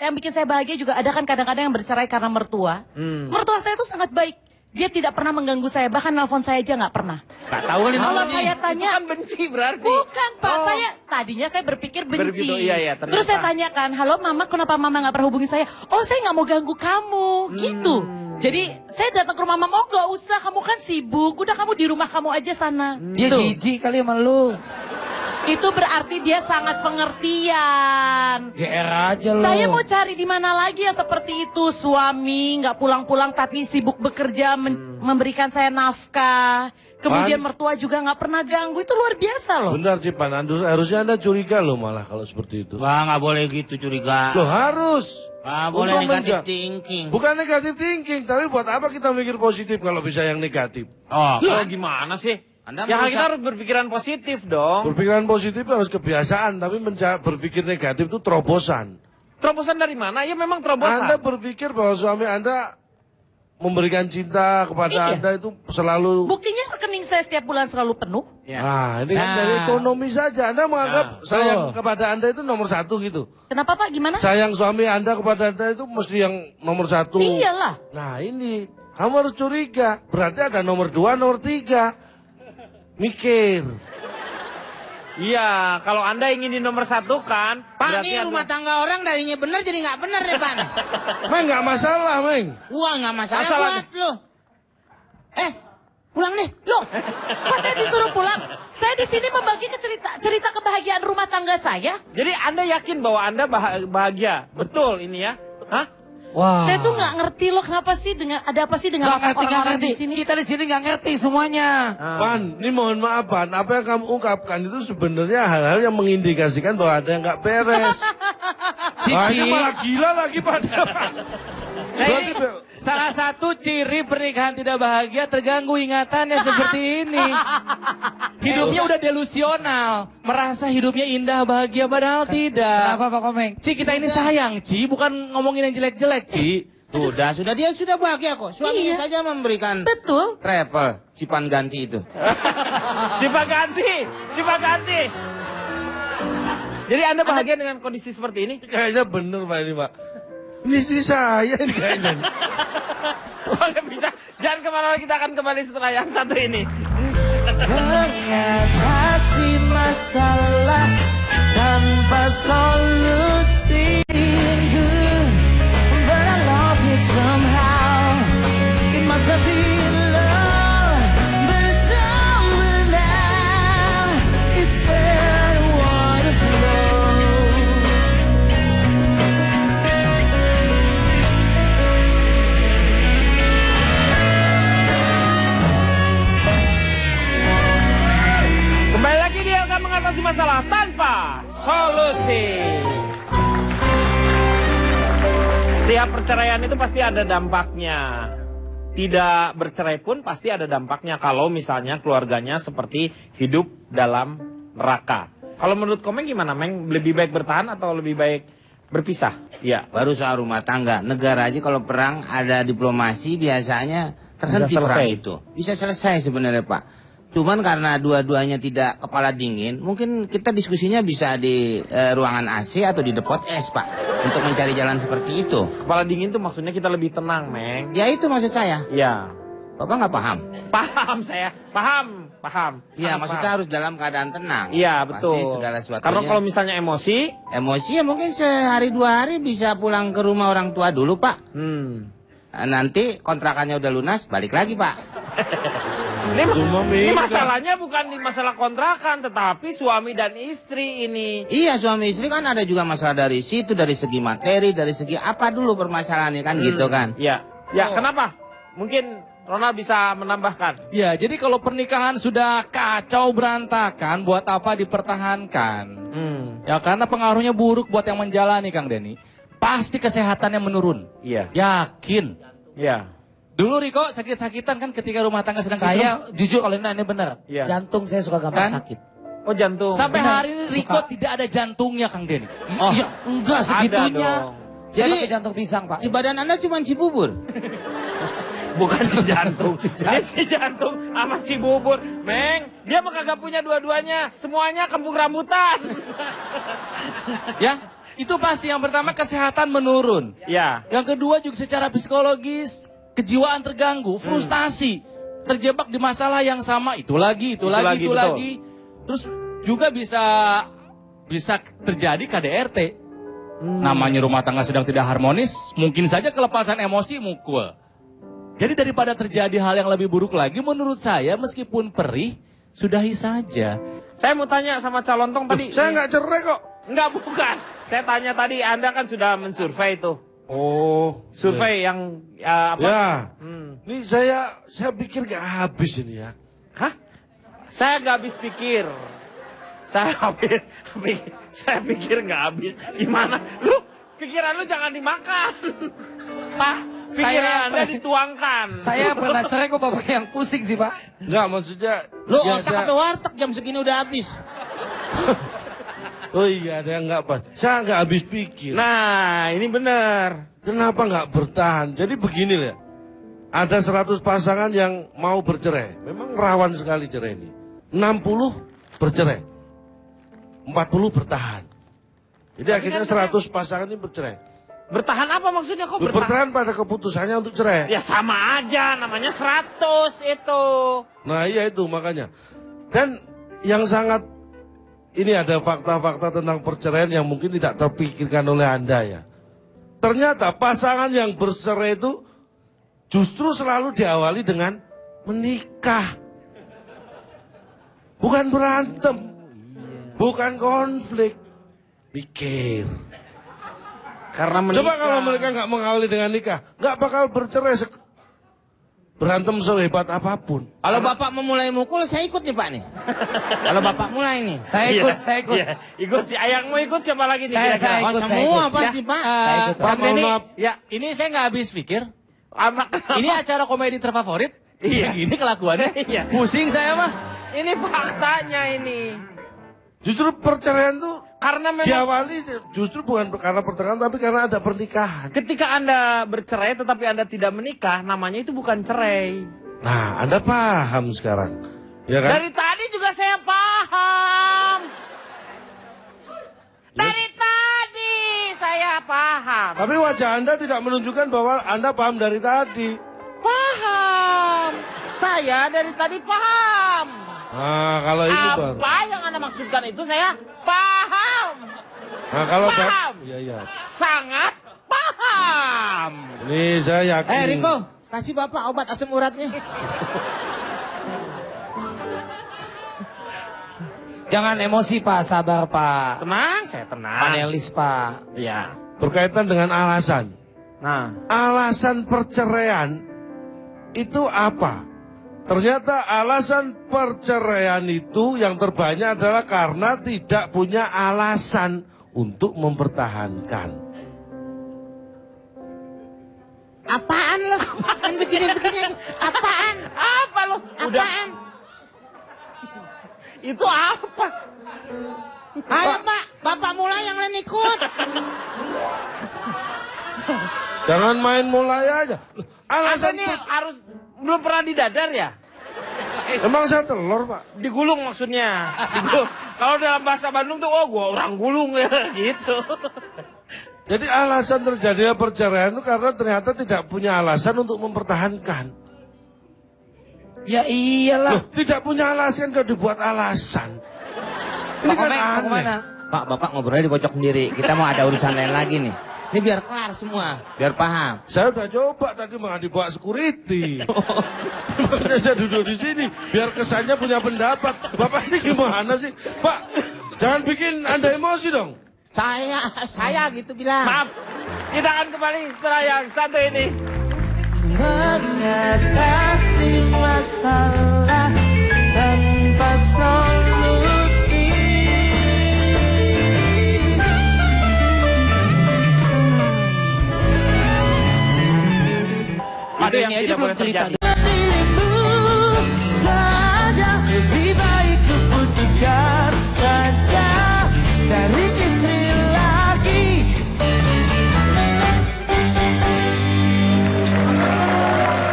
yang bikin saya bahagia juga ada kan kadang-kadang yang bercerai karena mertua. Mertua saya itu sangat baik. Dia tidak pernah mengganggu saya, bahkan nelpon saya aja nggak pernah. Nggak tahu kan kalau saya tanya, itu kan benci berarti. Bukan Pak, tadinya saya berpikir benci. Ternyata. Terus saya tanyakan, halo Mama, kenapa Mama nggak pernah hubungi saya? Oh saya nggak mau ganggu kamu, gitu. Jadi saya datang ke rumah Mama, oh nggak usah, kamu kan sibuk, udah kamu di rumah kamu aja sana. Dia jijik kali sama lu. Itu berarti dia sangat pengertian. GR aja lo. Saya mau cari di mana lagi yang seperti itu. Suami nggak pulang-pulang tapi sibuk bekerja memberikan saya nafkah. Kemudian mertua juga nggak pernah ganggu. Itu luar biasa loh. Benar Cipan, harusnya Anda curiga loh malah kalau seperti itu. Wah nggak boleh gitu curiga. Loh harus. Boleh negatif thinking. Bukan negatif thinking, tapi buat apa kita mikir positif kalau bisa yang negatif? Loh gimana sih? Ya kita harus berpikiran positif dong. Berpikiran positif harus kebiasaan, tapi berpikir negatif itu terobosan. Terobosan dari mana? Ya memang terobosan. Anda berpikir bahwa suami Anda memberikan cinta kepada Anda itu selalu... Buktinya rekening saya setiap bulan selalu penuh. Ya. Nah, ini kan dari ekonomi saja. Anda menganggap sayang kepada Anda itu nomor satu gitu. Kenapa Pak? Gimana? Sayang suami Anda kepada Anda itu mesti yang nomor satu. Iyalah. Nah ini, kamu harus curiga. Berarti ada nomor 2, nomor 3. Mikir. Iya, kalau Anda ingin di nomor 1 kan. Pak, ini rumah tangga orang darinya benar jadi nggak benar ya, Pak. Meng, nggak masalah, Meng. Wah, nggak masalah buat lo. Pulang deh. Loh, kok saya disuruh pulang? Saya di sini membagi cerita kebahagiaan rumah tangga saya. Jadi Anda yakin bahwa Anda bahagia? Betul ini ya? Hah? Wah. Saya tuh nggak ngerti loh kenapa sih ada apa sih dengan orang-orang di sini? Kita di sini nggak ngerti semuanya. Pan, ini mohon maaf Pan, apa yang kamu ungkapkan itu sebenarnya hal-hal yang mengindikasikan bahwa ada yang nggak beres. Wah, ini malah gila lagi pada. Salah satu ciri pernikahan tidak bahagia terganggu ingatannya seperti ini. Hidupnya udah delusional, merasa hidupnya indah bahagia padahal tidak. Kenapa Pak Komeng? Ci, kita ini sayang, Ci, bukan ngomongin yang jelek-jelek, Ci. Sudah dia sudah bahagia kok. Suaminya saja memberikan travel Cipan ganti itu. Cipan ganti. Jadi Anda bahagia dengan kondisi seperti ini? Kayaknya bener Pak ini Pak. Ini istri saya ini kayaknya. Wah, nggak bisa. Jangan kemana-mana, kita akan kembali setelah yang satu ini. Mengatasi masalah tanpa solusi. But I lost it somehow. It must have been love, but it's over now. It's where the water flows. Kembali lagi dia akan mengatasi masalah tanpa solusi. Setiap perceraian itu pasti ada dampaknya. Tidak bercerai pun pasti ada dampaknya kalau misalnya keluarganya seperti hidup dalam neraka. Kalau menurut Komeng gimana, Meng? Lebih baik bertahan atau lebih baik berpisah? Ya. Baru soal rumah tangga. Negara aja kalau perang ada diplomasi biasanya terhenti perang itu. Bisa selesai sebenarnya Pak. Cuman karena dua-duanya tidak kepala dingin, mungkin kita diskusinya bisa di ruangan AC atau di depot es, Pak, untuk mencari jalan seperti itu. Kepala dingin tuh maksudnya kita lebih tenang, Meng. Ya itu maksud saya. Ya. Bapak nggak paham? Paham saya, paham. Iya, maksudnya harus dalam keadaan tenang. Iya, betul. Pasti segala sesuatunya. Karena kalau misalnya emosi ya mungkin sehari 2 hari bisa pulang ke rumah orang tua dulu, Pak. Nah, nanti kontrakannya udah lunas, balik lagi, Pak. Ini masalahnya bukan di masalah kontrakan, tetapi suami dan istri ini. Iya, suami istri kan ada juga masalah dari situ, dari segi materi, dari segi apa dulu permasalahannya kan gitu kan. Iya. Ya, kenapa? Mungkin Ronald bisa menambahkan. Ya, jadi kalau pernikahan sudah kacau berantakan, buat apa dipertahankan? Ya, karena pengaruhnya buruk buat yang menjalani, Kang Denny. Pasti kesehatannya menurun. Iya. Yakin. Iya. Dulu Riko sakit-sakitan kan ketika rumah tangga sedang Saya jujur kalau ini benar. Iya. Jantung saya suka gampang sakit. Oh, jantung. Sampai hari ini Riko tidak ada jantungnya, Kang Denny. Iya, enggak segitunya. Jadi jantung pisang, Pak. di badan Anda cuma Cibubur. Bukan si jantung. Ini si jantung sama Cibubur. Meng, dia mah kagak punya dua-duanya. Semuanya kampung rambutan. Ya, itu pasti yang pertama kesehatan menurun. Ya. Yang kedua juga secara psikologis kejiwaan terganggu, frustasi, terjebak di masalah yang sama, itu lagi. Terus juga bisa terjadi KDRT. Namanya rumah tangga sedang tidak harmonis, mungkin saja kelepasan emosi mukul. Jadi daripada terjadi hal yang lebih buruk lagi, menurut saya meskipun perih, sudahi saja. Saya mau tanya sama Calontong tadi. Saya nggak cerai kok. Enggak, bukan. Saya tanya tadi, Anda kan sudah mensurvei tuh. Oh, survei yang apa? Ya. Ini saya pikir gak habis ini ya. Hah? Saya gak habis pikir. Saya pikir gak habis. Gimana? Pikiran lu jangan dimakan. Pak, Pikiran Anda dituangkan. Saya pernah cerai kok Bapak yang pusing sih Pak. Enggak, maksudnya Lu ya, otak apa warteg jam segini udah habis. Oh iya, ada yang enggak pas. Saya enggak habis pikir. Nah, ini benar. Kenapa enggak bertahan? Jadi begini ya. Ada 100 pasangan yang mau bercerai. Memang rawan sekali cerai ini. 60 bercerai. 40 bertahan. Jadi akhirnya 100 pasangan ini bercerai. Bertahan apa maksudnya kok Bertahan pada keputusannya untuk cerai. Ya sama aja, namanya 100 itu. Nah iya itu makanya. Dan yang sangat, ini ada fakta-fakta tentang perceraian yang mungkin tidak terpikirkan oleh Anda ya. Ternyata pasangan yang bercerai itu justru selalu diawali dengan menikah. Bukan berantem. Bukan konflik. Mikir. Karena menikah. Coba kalau mereka nggak mengawali dengan nikah, nggak bakal bercerai. Berantem sehebat apapun. Kalau Bapak memulai mukul, saya ikut nih Pak nih. Kalau Bapak mulai nih. Saya ikut, saya ikut. Iya. Ikut si Ayang mau ikut siapa lagi nih? Saya kira-kira? ikut, saya semua ikut. pasti Pak. Saya ikut. Pak, mohon maaf. Ya, Ini saya nggak habis pikir. anak. Ini acara komedi terfavorit. Iya. Gini kelakuannya. Iya. Pusing saya mah. Ini faktanya ini. Justru perceraian tuh Karena memang diawali justru bukan karena perceraian tapi karena ada pernikahan. ketika Anda bercerai tetapi Anda tidak menikah, namanya itu bukan cerai. Nah, Anda paham sekarang. Ya kan? Dari tadi juga saya paham. Dari tadi saya paham. Tapi wajah Anda tidak menunjukkan bahwa Anda paham dari tadi. Paham. Saya dari tadi paham. Nah, kalau ini baru. Apa yang Anda maksudkan itu saya paham. Nah, kalau Paham. Iya, iya. Sangat paham. Ini saya yakin. Riko, kasih Bapak obat asam uratnya. Jangan emosi Pak, sabar Pak. Tenang, saya tenang. Panelis Pak. Iya. Berkaitan dengan alasan. Nah, Alasan perceraian itu apa? Ternyata alasan perceraian itu yang terbanyak adalah karena tidak punya alasan untuk mempertahankan. Apaan lo? Apaan begini-begini? Apaan? apa lo? Udah. Apaan? Itu apa? Ayo Pak, Bapak mulai yang lain ikut. Jangan main mulai aja. Alasan Alasannya harus belum pernah didadar ya? emang saya telur, Pak. Digulung maksudnya. Digulung. Kalau dalam bahasa Bandung tuh, oh gua orang gulung ya gitu. Jadi alasan terjadinya perceraian itu karena ternyata tidak punya alasan untuk mempertahankan. Ya iyalah. Loh, tidak punya alasan kok dibuat alasan. Ini Pak kan Komeng, mau aneh. kemana? Pak, Bapak ngobrolnya di pojok sendiri. Kita mau ada urusan lain lagi nih. Ini biar kelar semua, biar paham. Saya udah coba tadi mau dibawa security. Makanya saya duduk di sini biar kesannya punya pendapat. Bapak ini gimana sih? Pak, jangan bikin Anda emosi dong. Saya gitu bilang. Maaf. Kita akan kembali setelah yang satu ini. Mengatasi masalah tanpa solusi. Itu yang tidak boleh terjadi. Dirimu saja lebih baik kuputuskan saja cari istri lagi.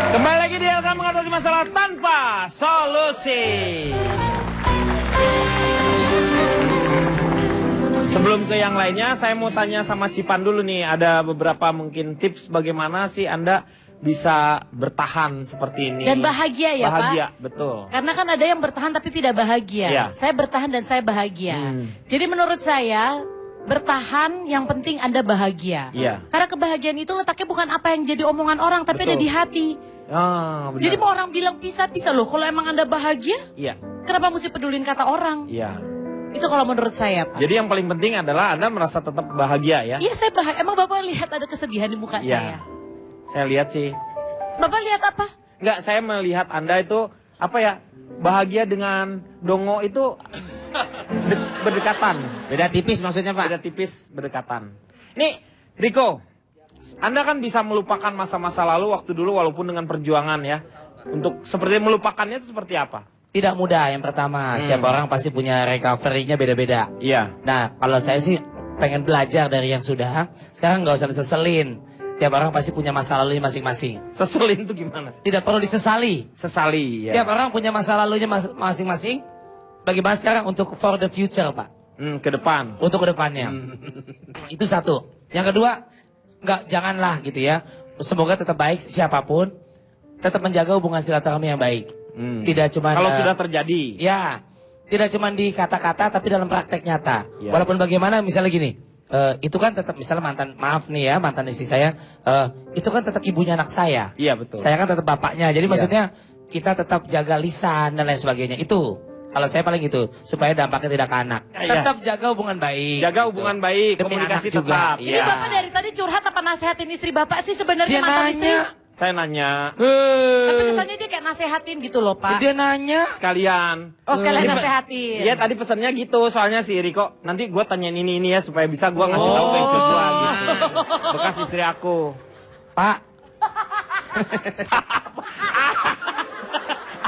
Kembali lagi di LK mengatasi masalah tanpa solusi. Sebelum ke yang lainnya, saya mau tanya sama Cipan dulu nih. Ada beberapa mungkin tips bagaimana sih Anda bisa bertahan seperti ini. Dan bahagia ya Pak? Bahagia, betul. Karena kan ada yang bertahan tapi tidak bahagia. Iya. Saya bertahan dan saya bahagia. Jadi menurut saya bertahan yang penting Anda bahagia. Iya. Karena kebahagiaan itu letaknya bukan apa yang jadi omongan orang tapi Betul. ada di hati. Ah, benar. Jadi mau orang bilang pisah-pisah loh. Kalau emang Anda bahagia, Iya, kenapa mesti pedulin kata orang? iya. Itu kalau menurut saya Pak. Jadi yang paling penting adalah Anda merasa tetap bahagia ya. Iya saya bahagia. Emang Bapak lihat ada kesedihan di muka Iya. saya? Saya lihat sih. Bapak lihat apa? Enggak, saya melihat Anda itu apa ya? Bahagia dengan dongo itu berdekatan. Beda tipis maksudnya Pak. Beda tipis berdekatan. Nih, Riko. Anda kan bisa melupakan masa-masa lalu waktu dulu walaupun dengan perjuangan ya. Untuk seperti melupakannya itu seperti apa? Tidak mudah yang pertama. Setiap orang pasti punya recovery-nya beda-beda. Iya. Nah, kalau saya sih pengen belajar dari yang sudah. Sekarang nggak usah diseselin. Setiap orang pasti punya masa lalunya masing-masing. Seselin itu gimana sih? Tidak perlu disesali. Sesali, ya. Setiap orang punya masa lalunya masing-masing. Bagaimana sekarang untuk for the future, Pak? Ke depan. Untuk ke depannya. Itu satu. Yang kedua, janganlah gitu ya. Semoga tetap baik siapapun. Tetap menjaga hubungan silaturahmi yang baik. Tidak cuma kalau sudah terjadi. Ya. Tidak cuma di kata-kata tapi dalam praktek nyata. Ya. Walaupun bagaimana misalnya gini. Itu kan tetap misalnya mantan istri saya, itu kan tetap ibunya anak saya. Iya betul. Saya kan tetap bapaknya. Jadi maksudnya kita tetap jaga lisan dan lain sebagainya. Itu kalau saya paling gitu supaya dampaknya tidak ke anak. Tetap jaga hubungan baik. Jaga hubungan baik, demi komunikasi anak juga. tetap. Ini Bapak dari tadi curhat apa nasehatin istri Bapak sih sebenarnya mantan istri? Saya nanya. Tapi kesannya dia kayak nasehatin gitu loh Pak. Dia nanya. Sekalian. Oh sekalian nasehatin. Iya tadi pesannya gitu, soalnya si Riko nanti gue tanyain ini ya supaya bisa gue ngasih tahu ke istri gue gitu. Bekas istri aku. Pak.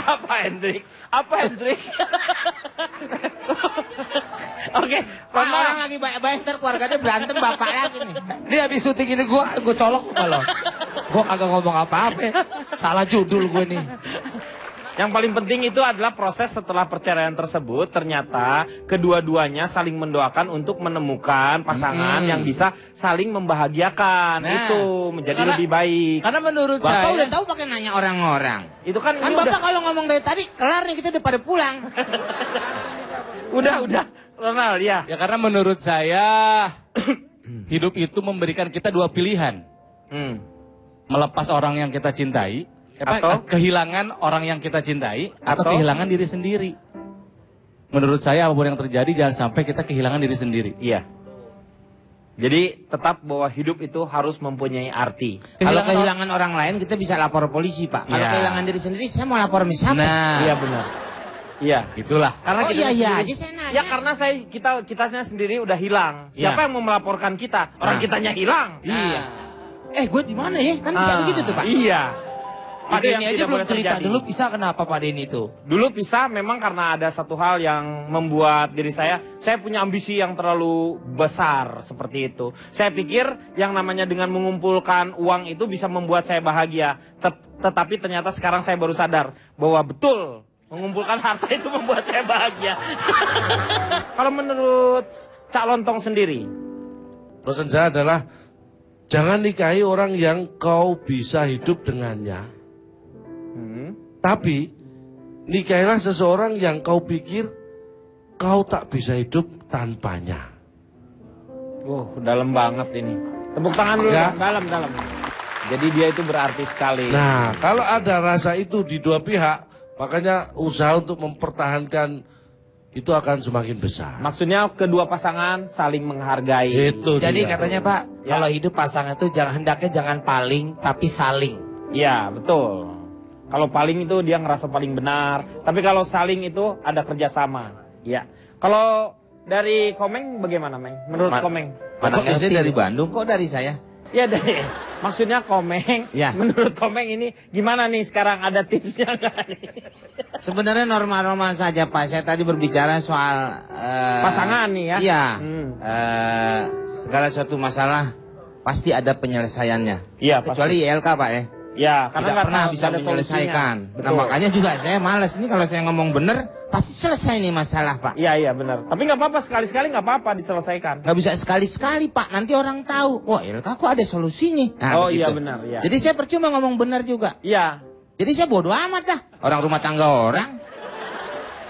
Apa Hendrik? Oke, Pak, orang lagi baik-baik ntar keluarganya berantem bapak lagi nih. Dia habis syuting ini gue colok kalau. Gue kagak ngomong apa-apa. Salah judul gue nih. Yang paling penting itu adalah proses setelah perceraian tersebut. Ternyata kedua-duanya saling mendoakan untuk menemukan pasangan yang bisa saling membahagiakan. Nah, itu menjadi lebih baik. Karena menurut Bapak saya udah tahu pakai nanya orang-orang. Itu kan Kan ini Bapak kalau ngomong dari tadi kelar nih kita udah pada pulang. udah Ronald ya. Ya karena menurut saya hidup itu memberikan kita dua pilihan. Melepas orang yang kita cintai, Atau? kehilangan orang yang kita cintai, atau Atau? kehilangan diri sendiri. Menurut saya apapun yang terjadi jangan sampai kita kehilangan diri sendiri. Iya. Jadi tetap bahwa hidup itu harus mempunyai arti. Kalau kehilangan orang lain kita bisa lapor polisi Pak. Kalau Ya. kehilangan diri sendiri saya mau lapor siapa? Nah, Iya benar. Iya. itulah. Karena Oh kita iya sendiri- aja saya nanya. Ya karena kita sendiri udah hilang. Siapa yang mau melaporkan kita? Orang kitanya hilang. Iya. Gue di mana ya? Kan bisa begitu tuh Pak. Iya. Pak Itu yang Denny aja tidak belum boleh cerita. terjadi. Dulu pisah kenapa Pak Denny itu? Dulu pisah memang karena ada satu hal yang membuat diri saya punya ambisi yang terlalu besar seperti itu. Saya pikir yang namanya dengan mengumpulkan uang itu bisa membuat saya bahagia. Tetapi ternyata sekarang saya baru sadar bahwa betul mengumpulkan harta itu membuat saya bahagia. Kalau menurut Cak Lontong sendiri? Pesan saya adalah jangan nikahi orang yang kau bisa hidup dengannya. Tapi nikahilah seseorang yang kau pikir kau tak bisa hidup tanpanya. Dalam banget ini. Tepuk tangan dulu, Ya. dalam. Jadi dia itu berarti sekali. Nah, kalau ada rasa itu di dua pihak, makanya usaha untuk mempertahankan itu akan semakin besar. Maksudnya kedua pasangan saling menghargai. Itu Jadi dia. katanya Pak, Ya. kalau hidup pasangan itu hendaknya jangan paling tapi saling. Iya, betul. Kalau paling itu dia ngerasa paling benar. Tapi kalau saling itu ada kerjasama. Iya. Kalau dari Komeng bagaimana, Meng? Menurut Komeng? Kok saya dari Bandung? Kok dari saya? Ya dari, maksudnya Komeng. Ya. Menurut Komeng ini gimana nih sekarang, ada tipsnya nggak nih? Sebenarnya normal-normal saja Pak. Saya tadi berbicara soal Pasangan nih ya? Iya. Segala suatu masalah pasti ada penyelesaiannya. Iya, Kecuali ILK Pak ya. Ya, karena Tidak nggak pernah tahu, bisa nggak ada menyelesaikan. solusinya. Nah Betul. makanya juga saya malas. Ini kalau saya ngomong bener pasti selesai nih masalah Pak. Iya, benar. Tapi nggak apa-apa, sekali-sekali nggak apa-apa diselesaikan. Gak bisa sekali-sekali Pak. Nanti orang tahu. Wah ILK kok ada solusinya. Nah, Oh begitu. iya benar, iya. Jadi saya percuma ngomong benar juga. Iya. Jadi saya bodoh amat lah. Orang rumah tangga orang.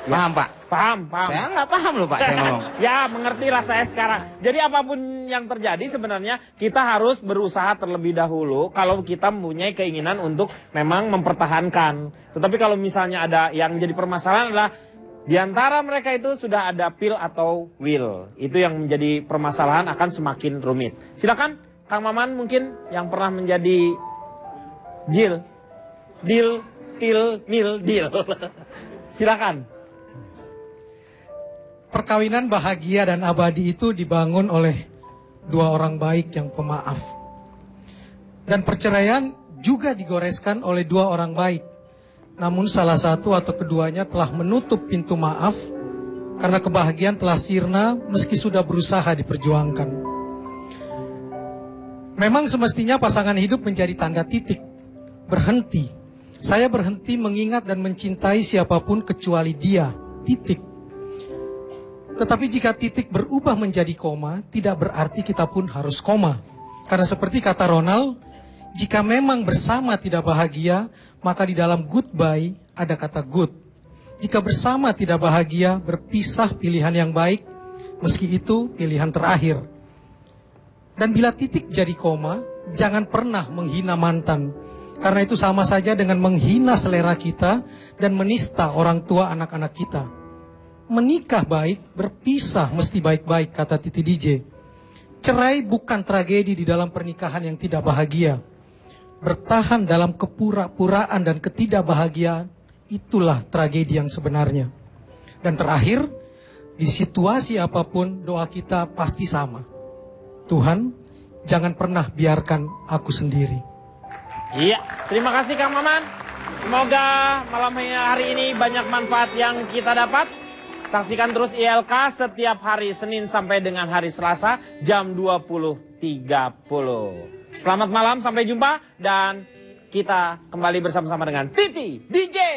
Paham Pak? Paham. Saya nggak paham loh Pak saya ngomong. Ya, mengertilah saya sekarang. Jadi apapun yang terjadi sebenarnya kita harus berusaha terlebih dahulu kalau kita mempunyai keinginan untuk memang mempertahankan. Tetapi kalau misalnya ada yang jadi permasalahan adalah di antara mereka itu sudah ada pil atau will. Itu yang menjadi permasalahan akan semakin rumit. Silakan Kang Maman mungkin yang pernah menjadi deal. Silakan. Perkawinan bahagia dan abadi itu dibangun oleh dua orang baik yang pemaaf. Dan perceraian juga digoreskan oleh dua orang baik. Namun salah satu atau keduanya telah menutup pintu maaf karena kebahagiaan telah sirna meski sudah berusaha diperjuangkan. Memang semestinya pasangan hidup menjadi tanda titik, berhenti. Saya berhenti mengingat dan mencintai siapapun kecuali dia, titik. Tetapi jika titik berubah menjadi koma, tidak berarti kita pun harus koma. Karena seperti kata Ronald, jika memang bersama tidak bahagia, maka di dalam goodbye ada kata good. Jika bersama tidak bahagia, berpisah pilihan yang baik, meski itu pilihan terakhir. Dan bila titik jadi koma, jangan pernah menghina mantan. Karena itu sama saja dengan menghina selera kita dan menista orang tua anak-anak kita. Menikah baik, berpisah mesti baik-baik, kata Titi DJ. Cerai bukan tragedi di dalam pernikahan yang tidak bahagia. Bertahan dalam kepura-puraan dan ketidakbahagiaan, itulah tragedi yang sebenarnya. Dan terakhir, di situasi apapun doa kita pasti sama. Tuhan, jangan pernah biarkan aku sendiri. Iya, terima kasih Kang Maman. Semoga malam hari ini banyak manfaat yang kita dapat. Saksikan terus ILK setiap hari Senin sampai dengan hari Selasa jam 20.30. Selamat malam, sampai jumpa. Dan kita kembali bersama-sama dengan Titi DJ.